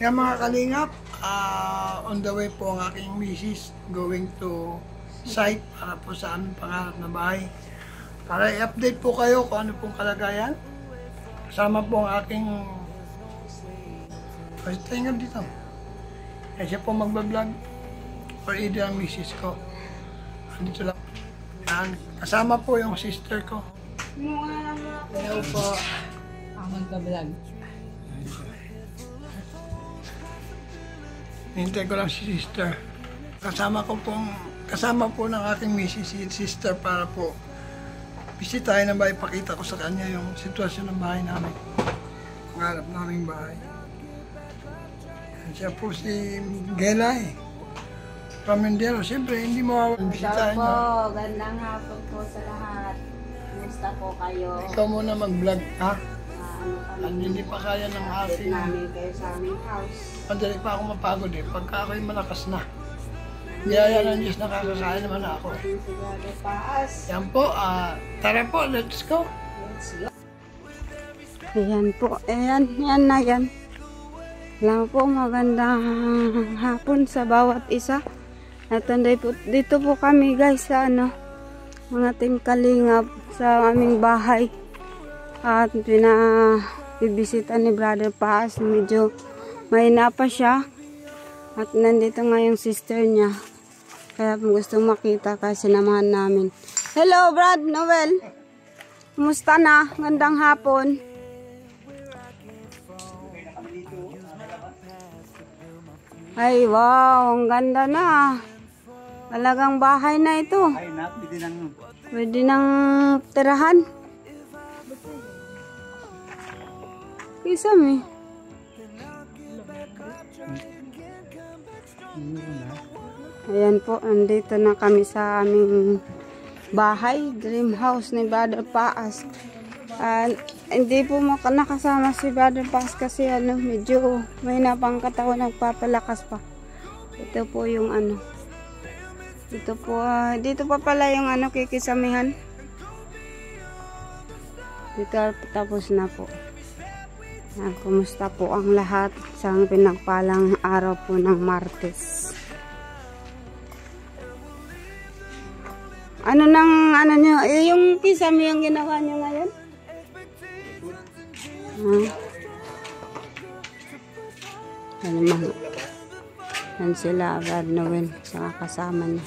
Yan mga kalingap, on the way po ang aking misis going to site para po sa aming pangarap na bahay. Para i-update po kayo kung ano pong kalagayan. Kasama po ang aking tingnan dito. Kaya siya po magbablog or either ang misis ko. Andito lang. Yan. Kasama po yung sister ko. Hello po. Amon ka vlog. Hintay ko lang si sister. Kasama po ng aking misis si sister para po bisitahin na ba ipakita ko sa kanya yung sitwasyon ng bahay namin. Ang harap naming bahay. Siya po si Gelay. Pamindero, siyempre hindi mo bisitahin po, na. gandang hapon po sa lahat. Kumusta po kayo? Ikaw muna mag-vlog, ha? Ano Hindi pa kaya ng aking... namin kayo sa aming house. Madali pa ako mapagod eh. Pagka ako'y malakas na. Biyaya ng Diyos, nakakasaya naman ako. Sigurado paas. Yan po, tara po, let's go. Let's go. Ayan po, ayan, yan na yan. Lang po, magandang hapon sa bawat isa. At dito po kami guys sa mga ating kalingap sa aming bahay. At pinabibisita ni Brother Paas. Medyo mahina pa siya. At nandito nga yung sister niya. Kaya gusto makita kasi sinamahan namin. Hello Brad Noel. Kumusta na? Gandang hapon. Ay wow, ang ganda na. Talagang bahay na ito. Ay na, Pwede nang tirahan. Isam eh. Ayan po, andito na kami sa aming bahay, dream house ni Brother Paas. Hindi po nakasama si Brother Paas kasi medyo may napang katawan, nagpapalakas pa. Ito po yung dito pa pala yung kikisamihan. Dito tapos na po. Kumusta po ang lahat sa pinagpalang araw po ng Martes? Ano nyo? Yung kisame yung ginawa nyo ngayon? Yan sila, Brad Noel, sa kasama niya.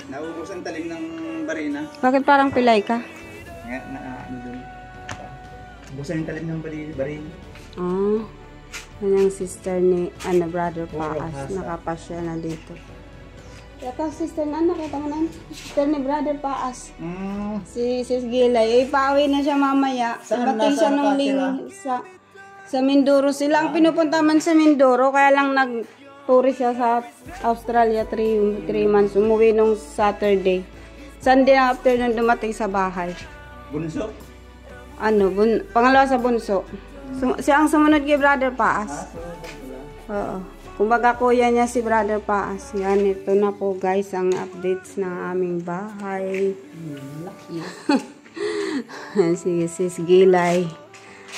Naubos ang talim ng barina. Bakit parang pilay ka? Nga, doon. Ubusan yung talim ng barina. Yan ang sister ni Brother Paas. Nakapasya na dito. Ito, sister na, nakita mo na. Sister ni Brother Paas. Si Sis Gilay. Pauwi na siya mamaya. Bating siya nung sa Mindoro. Sila ang pinupunta man sa Mindoro. Kaya lang nag-tourist siya sa Australia 3 months. Umuwi nung Saturday. Sunday afternoon dumating sa bahay. Bunso? Pangalawa sa bunso. Siya ang sumunod kay Brother Paas. Oo. Kumbaga kuya niya si Brother Paas. Yan, ito na po guys ang updates ng aming bahay. Lucky. Si Sis Gilay.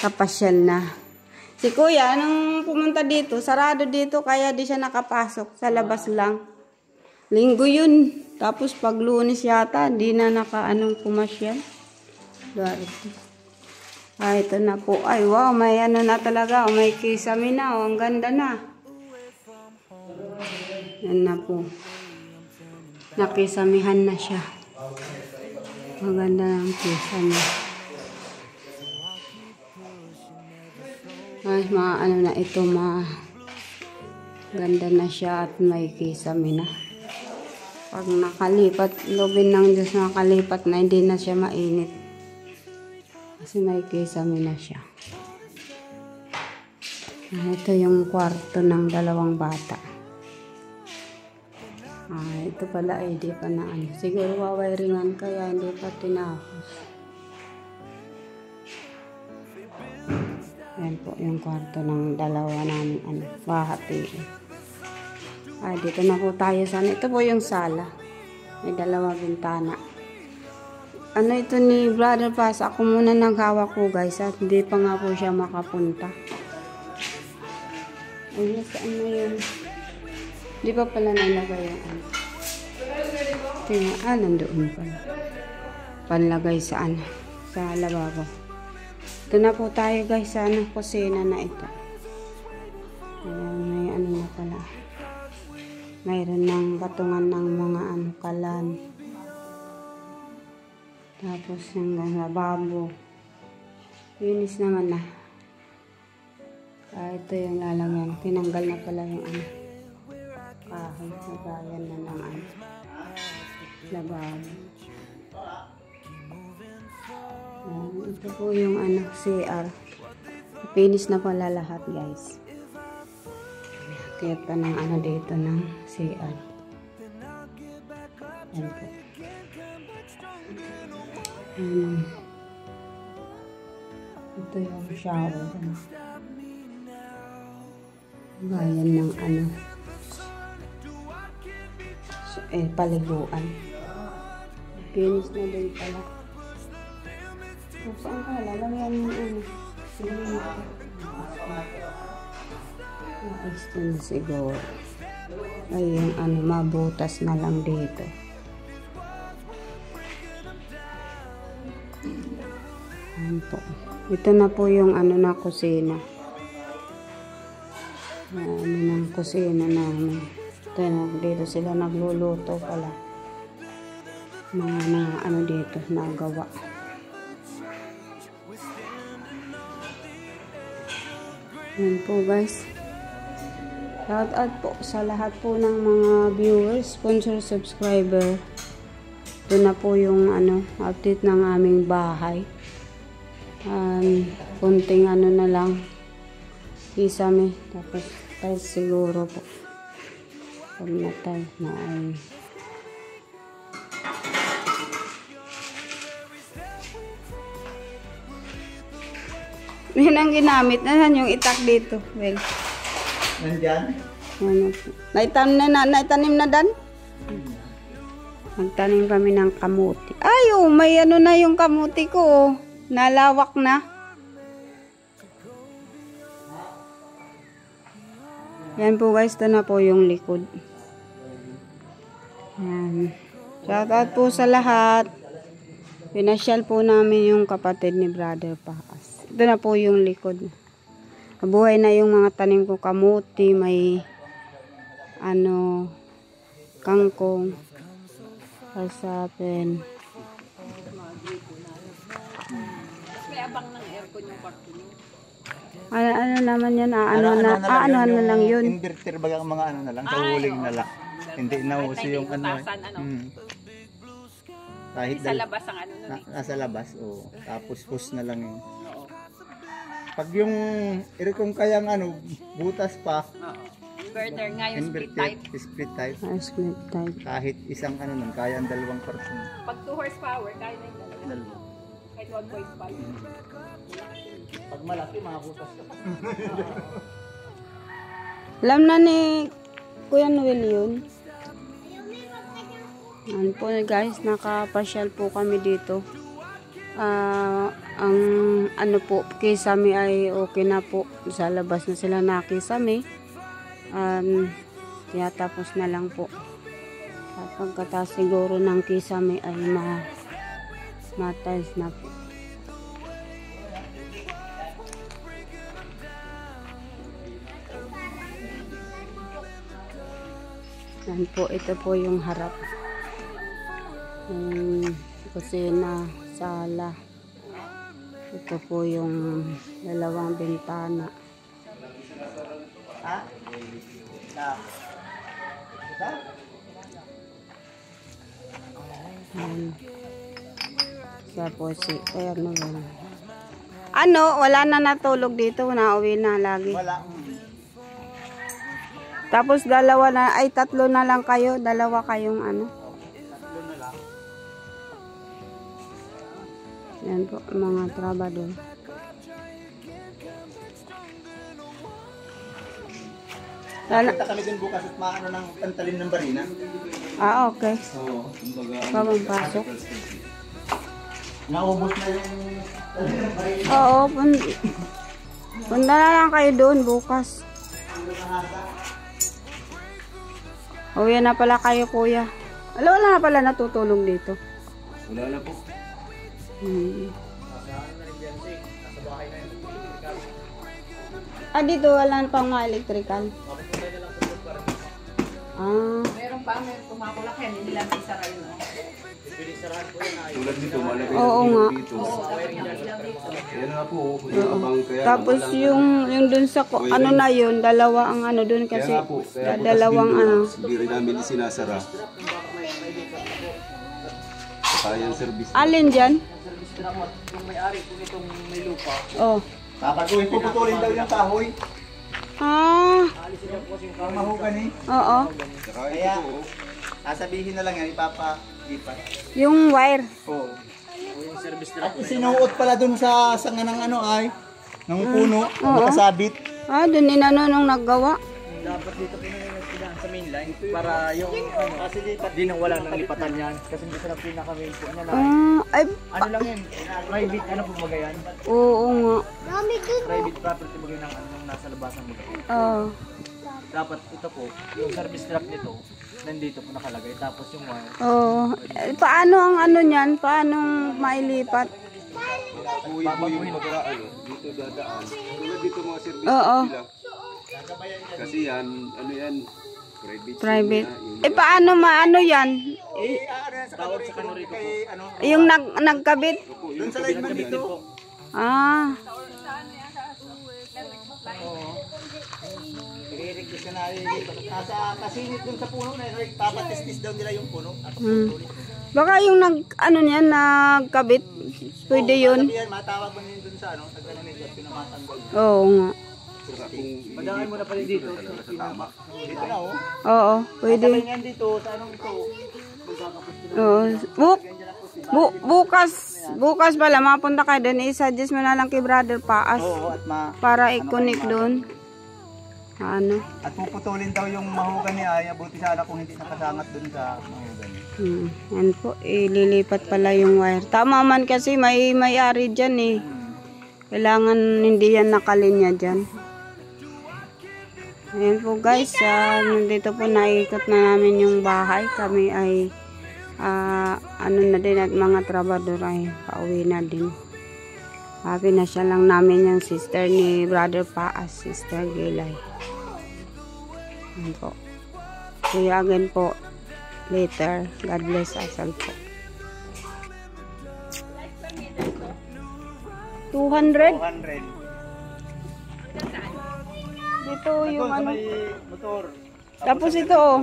Kapasyal na. Si kuya, nung pumunta dito, sarado dito kaya di siya nakapasok. Sa labas lang. Linggo yun. Tapos pag Lunes yata, di na pumasyal. Ito na po. Ay wow, may na talaga. May kisame na. Ang ganda na. Yan na po. Nakisamihan na siya. Maganda ng kisame. Ay, na ito, ganda na siya at may kisame na. Pag nakalipat, lobin ng Diyos nakalipat na, hindi na siya mainit. Kasi may kisame na siya. Ito yung kwarto ng dalawang bata. Ito pala ay di pa na siguro wawiringan kaya hindi pa tinapos. Yan po yung kwarto ng dalawa namin bahatiin. Dito na po tayo sana. Ito po yung sala. May dalawa bintana. Ito ni Brother Paas. Ako muna naghawak ko guys at hindi pa nga po siya makapunta. Ay, saan na yun? Di pa pala nalagay yung ano. Tingnan, nandoon pala. Panlagay sa ano, sa lababo. Ito na po tayo guys sa ano, kusina na ito. Ayan, may ano na pala. Mayroon ng patungan ng mga ano, kalan. Tapos yung lababo. Linis naman na. Ito yung lalagyan. Tinanggal na pala yung ano. Kahoy. Nagayan na ng ano. Lababo. Ito po yung ano, CR. Finish na pala lahat guys. Kaya pa ng ano dito ng CR. Ayan po. Ito yung shower. Bayan ng ano. Paliguan. Finish na din pala. So, saan ka? Lalagyan mo ano. Ito na siguro. Ay, yung ano, mabutas na lang dito. Ayan po. Ito na po yung ano na kusina. Ano ng kusina namin. Ito na, dito sila nagluluto pala. Mga ano dito, nagawa. Ayan po guys. Shout out po sa lahat po ng mga viewers, sponsor, subscriber. Ito na po yung ano, update ng aming bahay. Kunting ano na lang. Kisame. Tapos tayo siguro po. Pag na tayo na ay yun ang ginamit. Nasaan yung itak dito? Well. Nandyan? Ano po. Naitanim na dan? Magtanim kami ng kamuti. Ay, oh, may ano na yung kamuti ko. Oh. Nalawak na. Yan po guys, ito na po yung likod. Yan. Shout out po sa lahat. Pinasyal po namin yung kapatid ni Brother Paas. Ito na po yung likod. Mabuhay na yung mga tanim ko, kamuti, may ano, kangkong, kasapin. May abang ng aircon yung kwarto niyo. Ano naman yan, ano lang yun. Inverter baga ang mga ano na lang, kahuling na lang. Hindi na uso yung ano. Kahit sa labas ang ano nun nasa labas, oh. Tapos hose na lang yun. Pag yung aircon kayang ano, butas pa. Inverter nga yung split type. Split type. Split type. Kahit isang ano nun, kaya ang dalawang person. Pag 2 horsepower, kaya na yung dalawa. Dalawa. Kahit 1.5. Pag malaki, mga butas ka pa. Alam na ni Kuya Noel yun. Yan po guys, nakapasyal po kami dito. Ang ano po, kisame ay okay na po. Sa labas na sila nakisame. Kaya tapos na lang po. Pagkatapos siguro ng kisame ay matiles na po. Yan po, ito po yung harap. Kusina, sala. Ito po yung dalawang bintana. Siya po si ano, wala na natulog dito, nauwi na lagi. Wala. Tapos dalawa na, ay tatlo na lang kayo, dalawa kayong ano. Yan po, mga trabador. Kita kami dun bukas at maano ng pantalim ng barina. Okay. Oo, kumbaga. Pagpasok. Naubos na yung Oo, punta na lang kayo doon bukas. Uwi na pala kayo, kuya. Wala na pala natutulog dito. Wala na po. Dito wala na pang mga electrical. Meron pa, may tumakulak yan. Hindi nila may isara yun. Tulad dito, malagay Oo ng nga. ilaw dito. Yan nga po. Kaya Tapos yung dun sa ano na yun, dalawa ang ano dun kasi nga po, kaya dalawang ano. hindi rin namin sinasara. Kaya service. Alin dyan? Yung may-ari kung itong may lupa, Oh. Papaguhin, puputulin daw yung kahoy. Ang mahugani. Oo. Kaya, sasabihin na lang yan, ipapalipat. Yung wire. Oo. At isinuot pala dun sa sanga ng ano ay, ng puno, nakasabit. Dun inano nung naggawa. dapat dito pinag sa main line para yung ano, kasi di nang wala nang lipatan yan. Kasi dito sa pinaka-main po niya na. Ay, Ano lang yan, private ano po mga yan? oo nga. Private property mga yan ang nasa labasan mga yan. Oo. Dapat ito po, yung service truck nito, nandito po nakalagay. Tapos yung wire, Oo. Paano ang ano niyan? Paano mailipat? Babaguhin mo para ano, dito dadaan. Tulad dito mga service Oo. nila. Kasi yan, ano yan, Private. Paano maano yan? tawag sa kanuri ko po. Yung nagkabit? Dun sa light man dito. Ah. I-request ka na, nasa kasinit dun sa puno na yun, papatistis daw nila yung puno. Baka yung ano niyan nagkabit. Pwede yun. Sabihan, matawag mo nyo dun sa ano, nagkano nito at pinamatanggal. Oo nga. Madaan mo na pala dito. Dito na oh. Oo, pwede. Sabay nga dito, sa anong ito. Oo. Bukas pala mapunta ka doon. I-suggest mo na lang kay Brother Paas Oo, at para i-connect doon. Ano? at puputulin daw yung mahugan ni Ay, buti sana kung hindi nakasangat dun sa mahugan. Yan po, ililipat pala yung wire. Tama man kasi may-ari dyan eh. Kailangan hindi yan nakalinya dyan. Ayan po guys, nandito po naikot na namin yung bahay. Kami ay ano na din at mga trabador ay pauwi na din. Pinasya lang namin yung sister ni Brother Paas, Sister Gilay. Ayan po. See you again po later. God bless us all po. 200? 200. Dito yung ano. May motor. Tapos ito oh.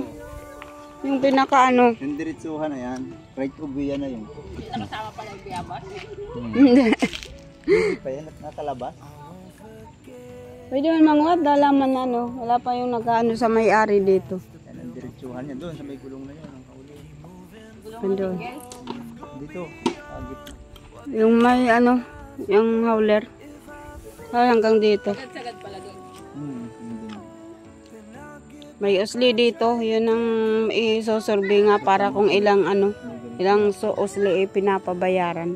Yung pinaka ano. Yung diretsuhan na yan. Right of way yan na yun. Nakasama pala yung biyabas. Hindi. Hindi pa yan at nakalabas. Pwede man manguhat, dalaman na ano. Wala pa yung nag-ano sa may-ari dito. Yan ang diretsuhan yan. Doon sa may gulong na yan. Ang kauli. Andun. Dito. Agit. Yung may ano, yung howler. Hanggang dito. Sagad pala doon. Hindi. May usli dito. Yun ang isosurvey nga para kung ilang ano, ilang usli pinapabayaran.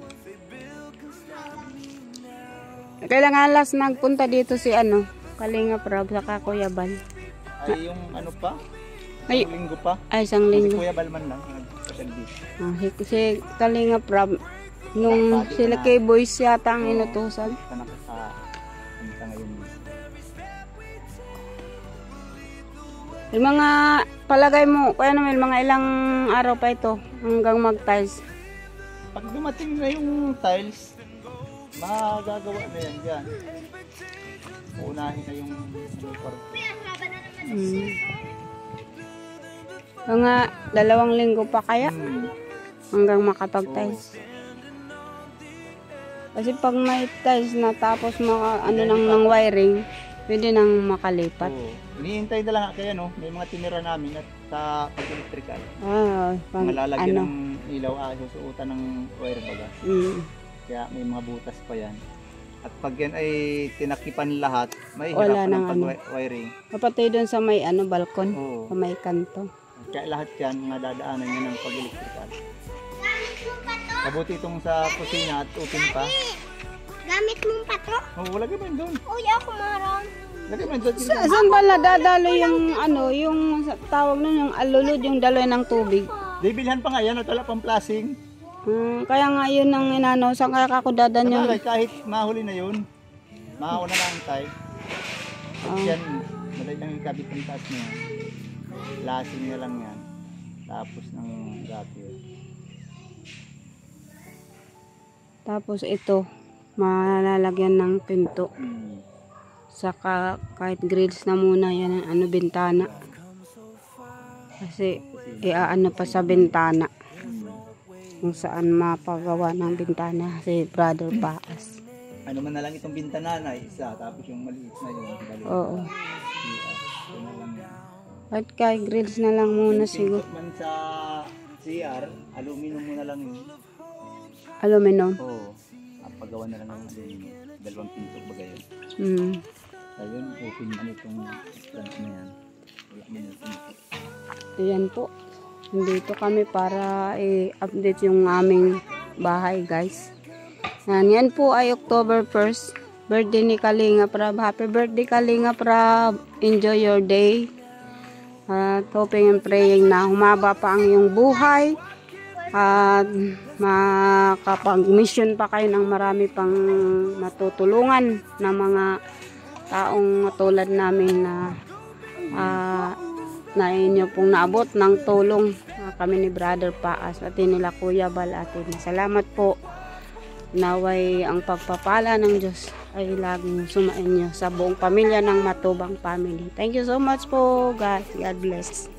Kailangan last nagpunta dito si ano, Kalinga Prab sa Kuya Bal. Ay yung ano pa? Ay, Isang linggo pa? isang Si linggo. Kuya Balman lang. Nagpasal dito. Si Kalinga Prab, nung sila kay Boys yata ang inutusan. Sa nakaka ngayon. Yung mga palagay mo, kaya naman mga ilang araw pa ito hanggang mag-tiles. Pag dumating na yung tiles, magagawa na yan dyan. Uunahin na yung kwarto. Mga 2 linggo pa kaya hanggang makapag-tiles. Kasi pag may tiles na tapos ano ng wiring, pwede nang makalipat. Oo. Iniintay na lang kaya no, may mga tinira namin at sa pag-electrical. Pang, Malalagyan ano. ng ilaw, susuotan ng wire baga. Kaya may mga butas pa yan. At pag yan ay tinakipan lahat, may Wala hirapan ng nang ano. pag-wiring. Kapatid doon sa may ano, balkon, Oo. sa may kanto. Kaya lahat yan, mga dadaanan yan ng pag-electrical. Mabuti itong sa kusina at open pa. Gamit mong patro? Oh, wala gaman doon. Uy, ako maroon. Lagay mo yung Saan ba nadadalo yung ano, yung tawag nun, yung alulod, yung daloy ng tubig? Bibilhan pa nga yan at wala pang plasing. Kaya nga yun ang inano, saan kaya ako dadan yun? Sabagay, kahit mahuli na yun, mauna lang tayo. Yan, madali lang ikabit ang taas niya. Lasing na lang yan. Tapos ng rapid. Tapos ito, malalagyan ng pinto. Saka kahit grills na muna yan ang ano, bintana. Kasi iaano pa sa bintana. Kung saan mapagawa ng bintana si Brother Paas. Ano man na lang itong bintana na isa, tapos yung maliit na yung dalawa. Oo. Yun na lang yan. At kahit grills na lang muna siguro. Pintot man sa CR, aluminum mo na lang yun. Aluminum. Oo. Pagawa na lang ng aluminum. Dalawang pintot ba gayon? Ayun, open man itong plant na yan. Wala man yung pintot. Ayan po. Nandito kami para i-update yung aming bahay, guys. Yan po ay October 1st. Birthday ni Kalinga Prab. Happy birthday Kalinga Prab. Enjoy your day. At hoping and praying na humaba pa ang iyong buhay. At makapag-mission pa kayo ng marami pang matutulungan ng mga taong tulad namin na inyo pong naabot ng tulong kami ni Brother Paas at nila Kuya Bal atin. Salamat po. Naway ang pagpapala ng Diyos ay laging sumainyo sa buong pamilya ng Matubang Family. Thank you so much po, guys. God bless.